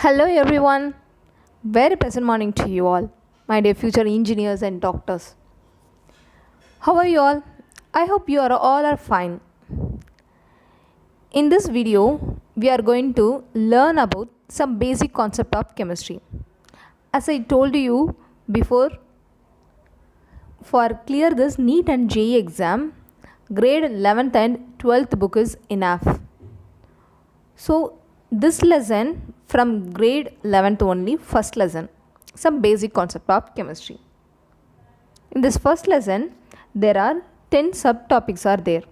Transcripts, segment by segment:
Hello everyone. Very pleasant morning to you all, my dear future engineers and doctors. How are you all? I hope you are all are fine. In this video, we are going to learn about some basic concept of chemistry. As I told you before, for clear this NEET and JEE exam, grade 11th and 12th book is enough. So this lesson from grade 11th only, first lesson, some basic concept of chemistry. In this first lesson, there are 10 subtopics are there.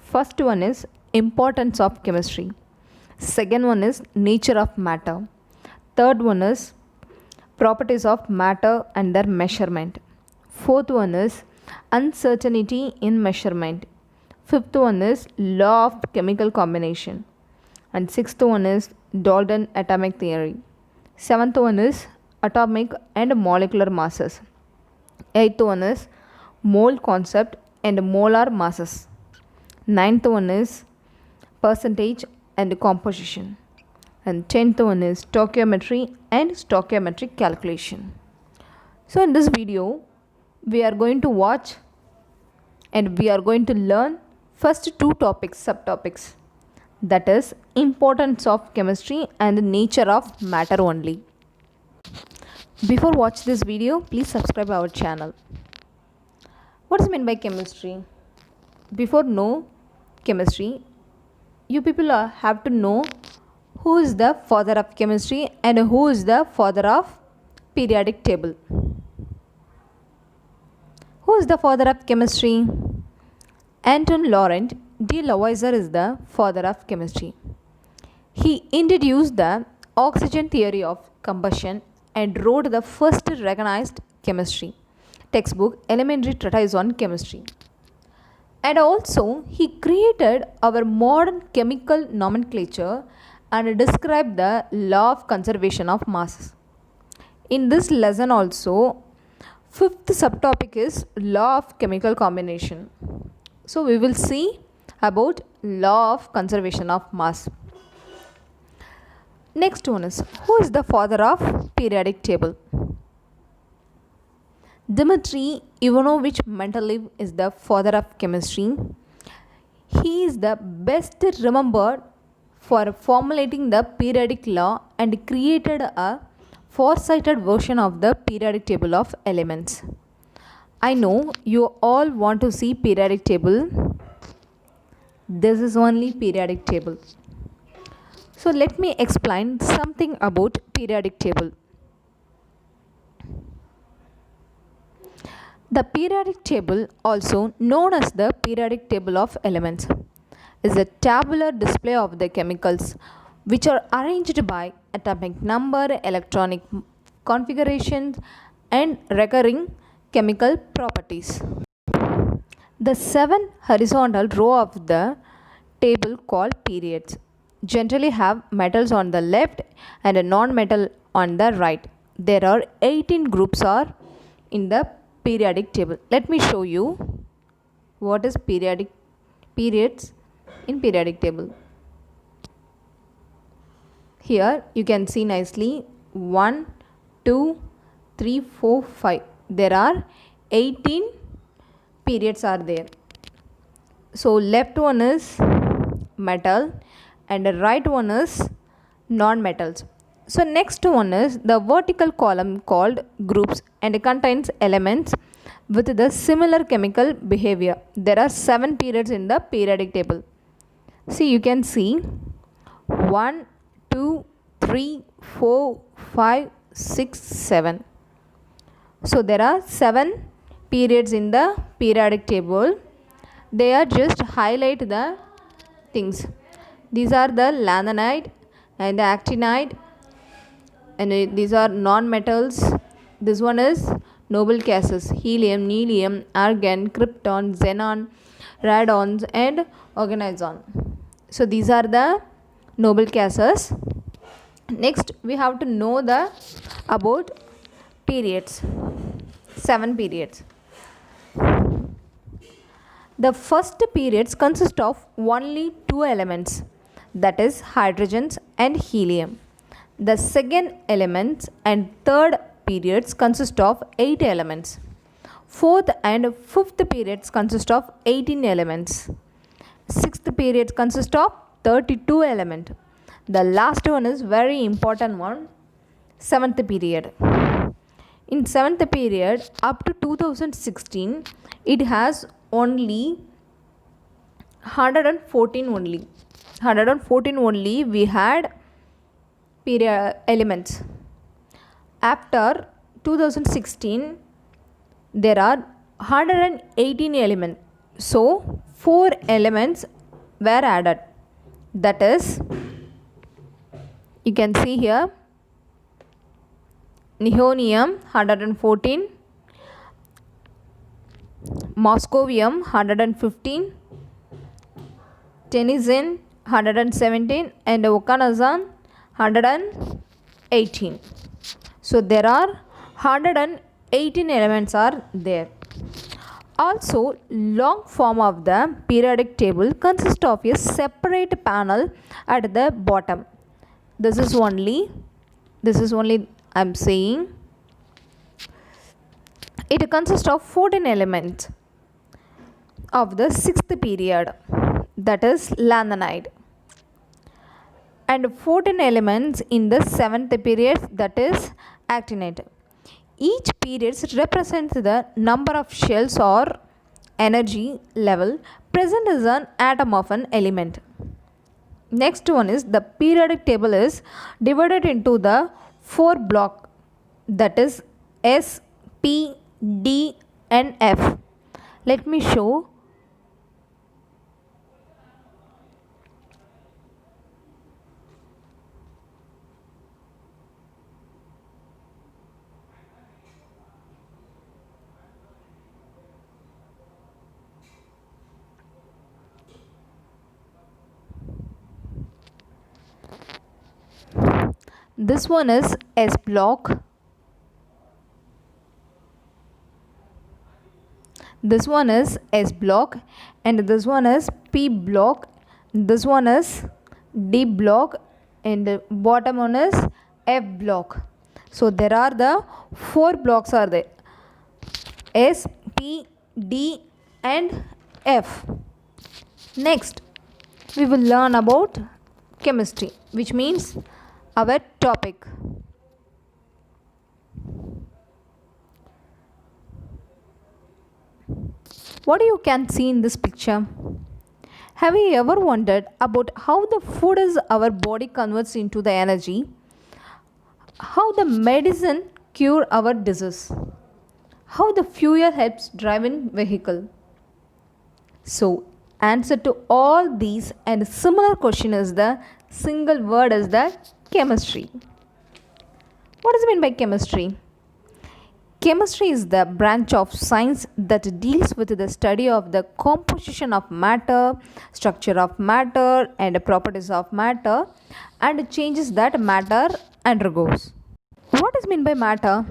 First one is importance of chemistry. Second one is nature of matter. Third one is properties of matter and their measurement. Fourth one is uncertainty in measurement. Fifth one is law of chemical combination. And sixth one is Dalton atomic theory. Seventh one is atomic and molecular masses. Eighth one is mole concept and molar masses. Ninth one is percentage and composition. And 10th one is stoichiometry and stoichiometric calculation. So in this video, we are going to watch and we are going to learn first two topics, subtopics. That is importance of chemistry and the nature of matter only. Before watch this video, please subscribe our channel. What is meant by chemistry? Before know chemistry, you people have to know who is the father of chemistry and who is the father of periodic table. Who is the father of chemistry? Anton Laurent de Lavoisier is the father of chemistry. He introduced the oxygen theory of combustion and wrote the first recognized chemistry textbook, Elementary Treatise on Chemistry. And also, he created our modern chemical nomenclature and described the law of conservation of masses. In this lesson also, fifth subtopic is law of chemical combination. So we will see about law of conservation of mass. Next one is, who is the father of periodic table? Dmitry Ivanovich Mendeleev is the father of chemistry. He is the best remembered for formulating the periodic law and created a foresighted version of the periodic table of elements. I know you all want to see periodic table. This is only periodic table. So let me explain something about periodic table. The periodic table, also known as the periodic table of elements, is a tabular display of the chemicals which are arranged by atomic number, electronic configurations and recurring chemical properties. The 7 horizontal row of the table called periods generally have metals on the left and a non-metal on the right. There are 18 groups are in the periodic table. Let me show you what is periods in periodic table. Here you can see nicely 1, 2, 3, 4, 5. There are 18 periods are there. So left one is metal and the right one is non-metals. So next one is the vertical column called groups and contains elements with the similar chemical behavior. There are 7 periods in the periodic table. See, you can see 1, 2, 3, 4, 5, 6, 7. So there are 7 periods in the periodic table. They are just highlight the things. These are the lanthanide and the actinide, and these are non-metals. This one is noble gases: helium, nelium, argon, krypton, xenon, radons and oganesson. So these are the noble gases. Next we have to know the about periods. 7 periods. The first periods consist of only 2 elements, that is hydrogens and helium. The second elements and third periods consist of 8 elements. Fourth and fifth periods consist of 18 elements. Sixth period consists of 32 elements. The last one is very important one, seventh period. In seventh period up to 2016, it has only 114 only. 114 only we had period elements. After 2016, there are 118 elements. So 4 elements were added. That is, you can see here, nihonium 114, moscovium 115, tennessine 117, and ocanazan 118. So there are 118 elements are there. Also, long form of the periodic table consists of a separate panel at the bottom. This is only I am saying. It consists of 14 elements of the sixth period, that is lanthanide, and 14 elements in the seventh period, that is actinide. Each period represents the number of shells or energy level present as an atom of an element. Next one is the periodic table is divided into the 4 block, that is S, P, D and F. Let me show. This one is S block. This one is S block, and this one is P block. This one is D block, and the bottom one is F block. So there are the 4 blocks are there: S, P, D and F. Next, we will learn about chemistry, which means our topic. What you can see in this picture? Have you ever wondered about how the food is our body converts into the energy? How the medicine cure our disease? How the fuel helps drive in vehicle? So answer to all these and similar question is the single word is the chemistry. What does it mean by chemistry? Chemistry is the branch of science that deals with the study of the composition of matter, structure of matter and properties of matter and changes that matter undergoes. What is meant by matter?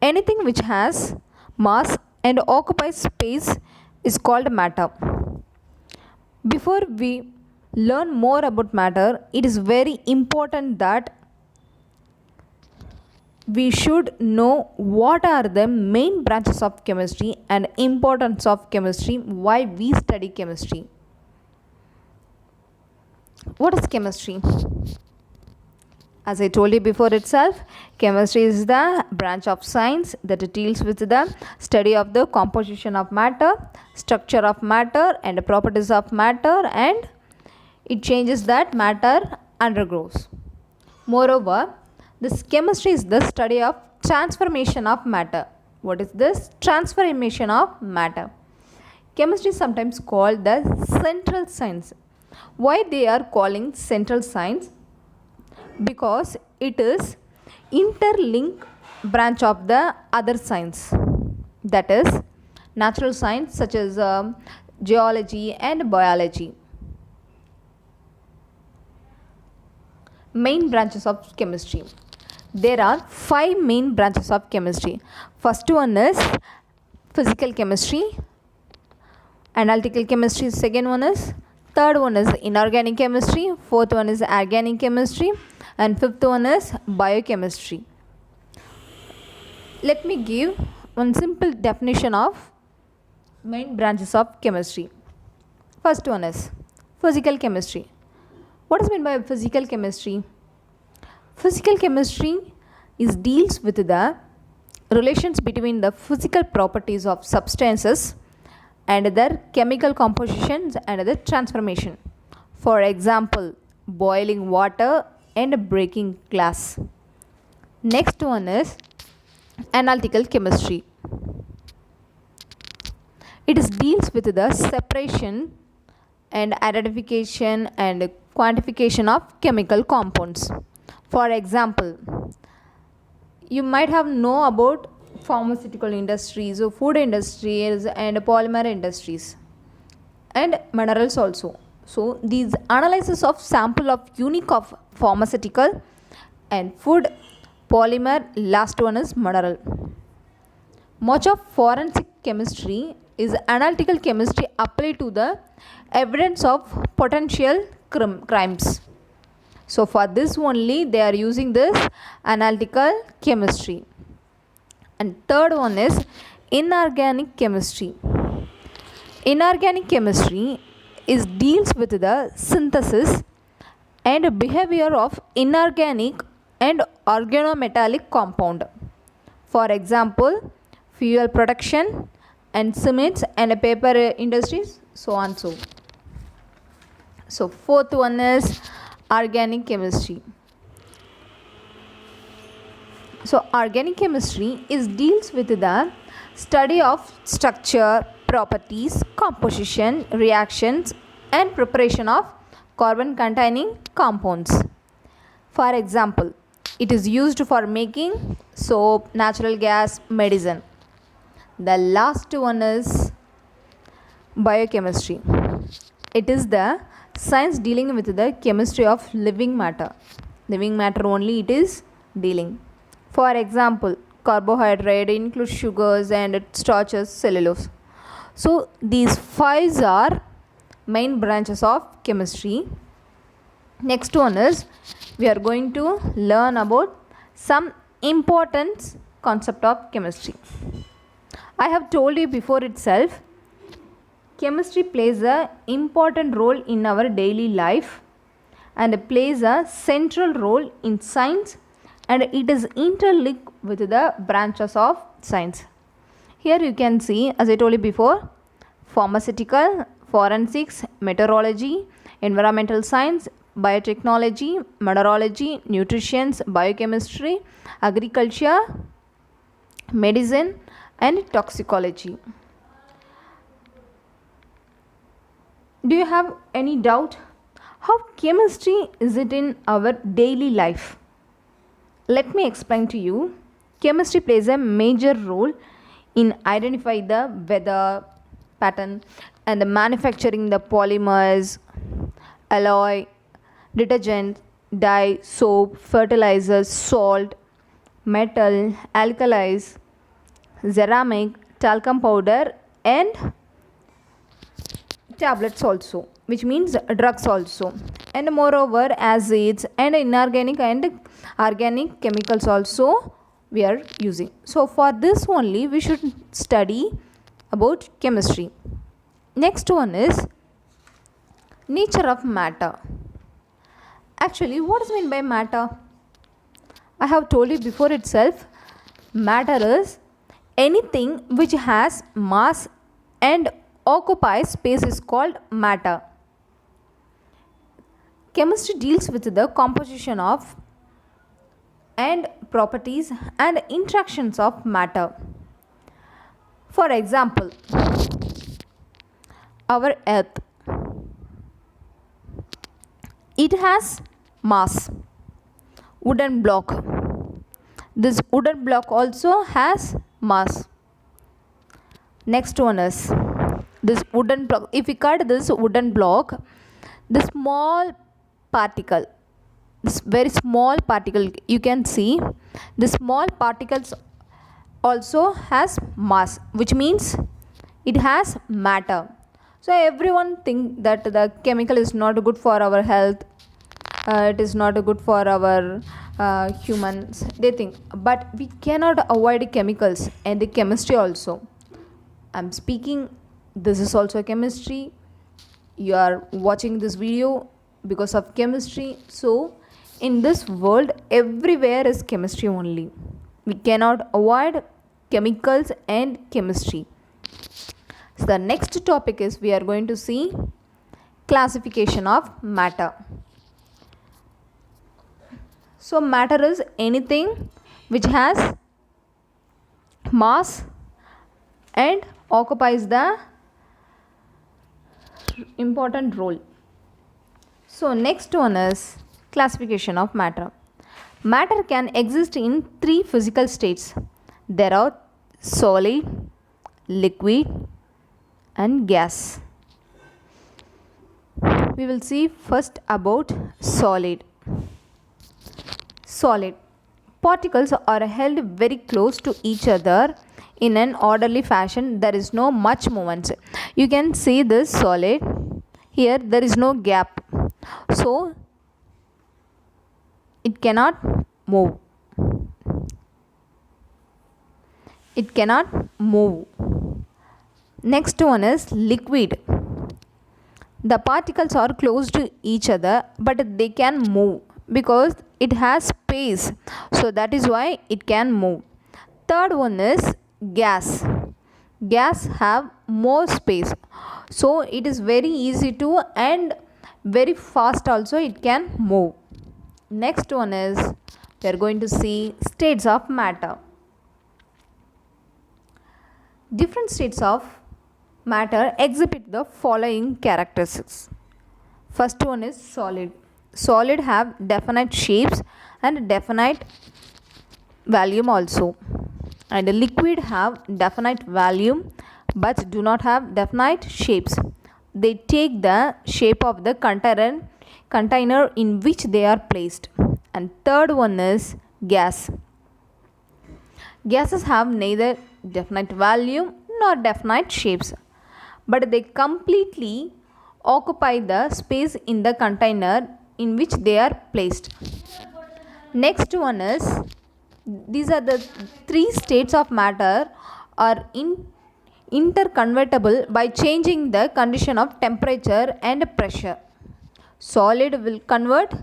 Anything which has mass and occupies space is called matter. Before we learn more about matter, it is very important that we should know what are the main branches of chemistry and importance of chemistry, why we study chemistry. What is chemistry? As I told you before itself, chemistry is the branch of science that deals with the study of the composition of matter, structure of matter and properties of matter, and it changes that matter undergoes. Moreover, this chemistry is the study of transformation of matter. What is this? Transformation of matter. Chemistry is sometimes called the central science. Why they are calling central science? Because it is interlinked branch of the other science, that is natural science such as geology and biology. Main branches of chemistry. There are 5 main branches of chemistry. First one is physical chemistry, analytical chemistry second one is, third one is inorganic chemistry, fourth one is organic chemistry, and fifth one is biochemistry. Let me give one simple definition of main branches of chemistry. First one is physical chemistry. What is meant by physical chemistry? Physical chemistry deals with the relations between the physical properties of substances and their chemical compositions and their transformation. For example, boiling water and breaking glass. Next one is analytical chemistry. It deals with the separation and identification and quantification of chemical compounds. For example, you might have know about pharmaceutical industries or food industries and polymer industries and minerals also. So these analysis of sample of unique of pharmaceutical and food, polymer, last one is mineral. Much of forensic chemistry is analytical chemistry applied to the evidence of potential crimes. So for this only they are using this analytical chemistry. And third one is inorganic chemistry. Inorganic chemistry deals with the synthesis and behavior of inorganic and organometallic compound. For example, fuel production and cements and paper industries, so on so. So fourth one is organic chemistry. So organic chemistry deals with the study of structure, properties, composition, reactions and preparation of carbon containing compounds. For example, it is used for making soap, natural gas, medicine. The last one is biochemistry. It is the science dealing with the chemistry of living matter. Living matter only it is dealing. For example, carbohydrate includes sugars and starches, cellulose. So these five are main branches of chemistry. Next one is we are going to learn about some important concept of chemistry. I have told you before itself, chemistry plays an important role in our daily life and plays a central role in science, and it is interlinked with the branches of science. Here you can see, as I told you before, pharmaceutical, forensics, meteorology, environmental science, biotechnology, mineralogy, nutrition, biochemistry, agriculture, medicine and toxicology. Do you have any doubt? How chemistry is it in our daily life? Let me explain to you. Chemistry plays a major role in identifying the weather pattern and the manufacturing the polymers, alloy, detergent, dye, soap, fertilizers, salt, metal, alkalis, ceramic, talcum powder and tablets also, which means drugs also, and moreover acids and inorganic and organic chemicals also we are using. So for this only we should study about chemistry. Next one is nature of matter. Actually, what is meant by matter? I have told you before itself, matter is anything which has mass and occupies space is called matter. Chemistry deals with the composition of and properties and interactions of matter. For example, our earth, it has mass, wooden block. This wooden block also has mass. Next one is this wooden block. If we cut this wooden block, the small particle, this very small particle, you can see the small particles also has mass, which means it has matter. So everyone think that the chemical is not good for our health, it is not good for our humans, they think. But we cannot avoid chemicals and the chemistry also. I'm speaking, this is also chemistry. You are watching this video because of chemistry. So in this world everywhere is chemistry only. We cannot avoid chemicals and chemistry. So the next topic is we are going to see classification of matter. So matter is anything which has mass and occupies the important role. So next one is classification of matter. Matter can exist in three physical states. There are solid, liquid and gas. We will see first about solid. Solid particles are held very close to each other in an orderly fashion. There is no much movement. You can see this solid. Here there is no gap, so it cannot move. It cannot move. Next one is liquid. The particles are close to each other but they can move because it has space, so that is why it can move. Third one is gas. Gas have more space, so it is very easy to and very fast also it can move. Next one is we are going to see states of matter. Different states of matter exhibit the following characteristics. First one is solid. Solid have definite shapes and definite volume also. And liquid have definite volume but do not have definite shapes. They take the shape of the container in which they are placed. And third one is gas. Gases have neither definite volume nor definite shapes, but they completely occupy the space in the container in which they are placed. Next one is, these are the three states of matter are interconvertible by changing the condition of temperature and pressure. Solid will convert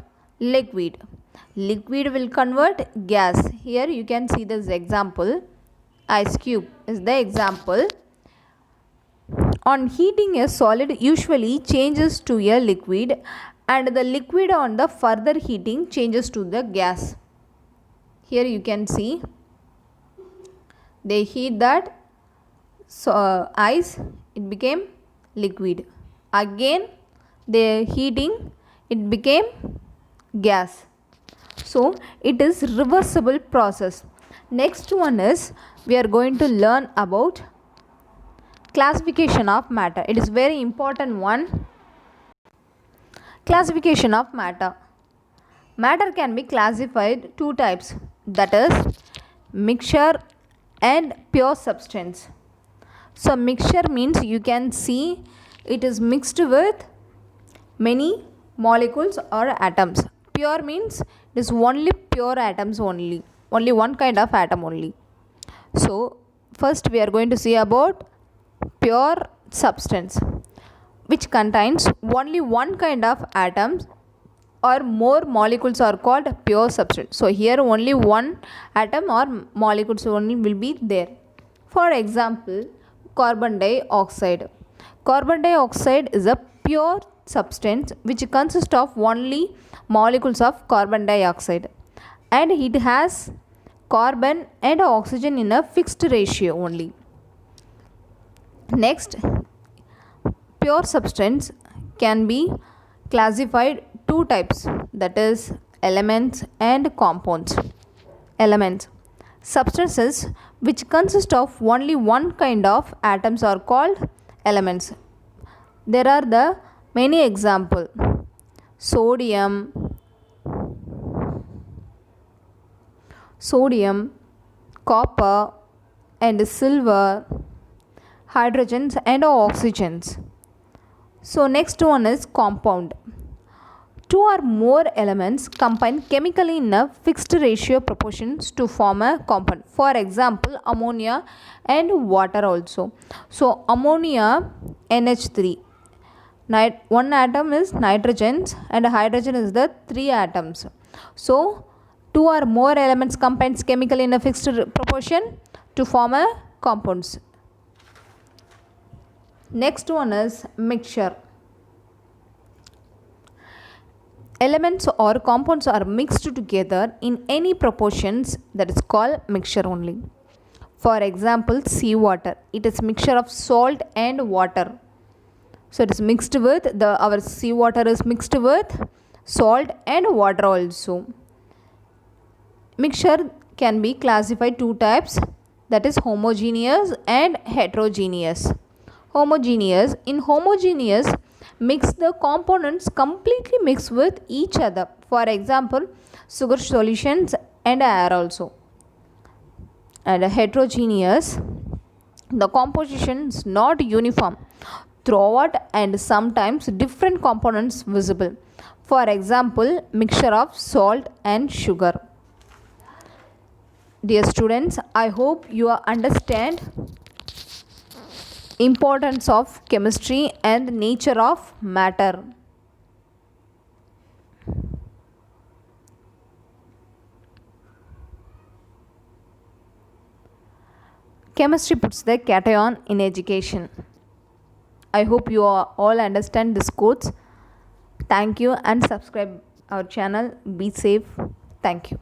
liquid. Liquid will convert gas. Here you can see this example. Ice cube is the example. On heating, a solid usually changes to a liquid, and the liquid on the further heating changes to the gas. Here you can see they heat that ice, it became liquid. Again they heating, it became gas. So it is reversible process. Next one is we are going to learn about classification of matter. It is very important one. Classification of matter. Matter can be classified two types, that is mixture and pure substance. So mixture means you can see it is mixed with many molecules or atoms. Pure means it is only pure atoms only one kind of atom only. So first we are going to see about pure substance, which contains only one kind of atoms or more molecules are called pure substance. So here only one atom or molecules only will be there. For example, carbon dioxide. Carbon dioxide is a pure substance which consists of only molecules of carbon dioxide, and it has carbon and oxygen in a fixed ratio only. Next, pure substance can be classified two types, that is elements and compounds. Elements. Substances which consist of only one kind of atoms are called elements. There are the many examples: sodium, copper and silver, hydrogens and oxygens. So next one is compound. Two or more elements combine chemically in a fixed ratio proportions to form a compound. For example, ammonia and water also. So ammonia NH3. One atom is nitrogen and hydrogen is the three atoms. So two or more elements combines chemically in a fixed proportion to form a compounds. Next one is mixture. Elements or compounds are mixed together in any proportions, that is called mixture only. For example, seawater. It is mixture of salt and water. So it is mixed with our seawater is mixed with salt and water also. Mixture can be classified two types, that is homogeneous and heterogeneous. Homogeneous. In homogeneous, mix the components completely mix with each other. For example, sugar solutions and air also. And heterogeneous, the composition is not uniform throughout and sometimes different components visible. For example, mixture of salt and sugar. Dear students, I hope you understand importance of chemistry and nature of matter. Chemistry puts the cation in education. I hope you all understand this quotes. Thank you and subscribe our channel. Be safe. Thank you.